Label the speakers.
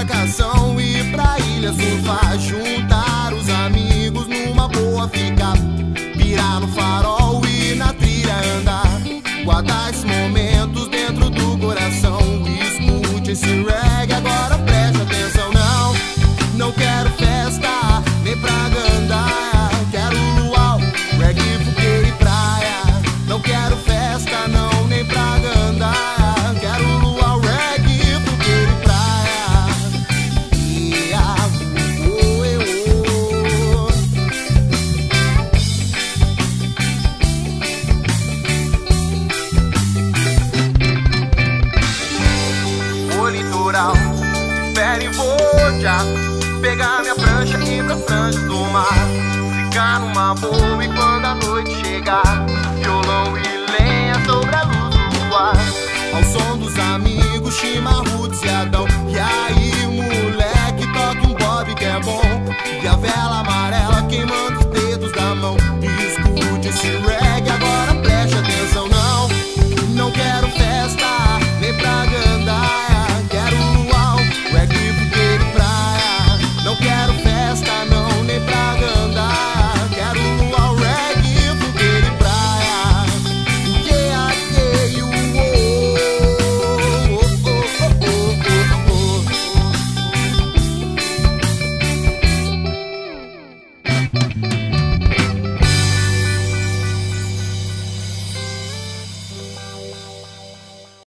Speaker 1: embarcação, ir pra ilha surfar, juntar os amigos numa boa, ficar, pirar no farol e na trilha andar, guardar esses momentos dentro do coração. Escute esse reggae, agora preste atenção. Não, não quero festa, nem pra gandaia, quero luau, reggae, fogueira e praia. Não quero festa, não, nem pra gandaia, quero luau, reggae, fogueira e praia. Yeah, oh, oh. O litoral, espere e vou já pegar minha prancha e ir pras franjas do mar, ficar numa boa e quando a noite chegar, violão e lenha sobre a luz do luar, ao som dos amigos, chimarruts e Adão. E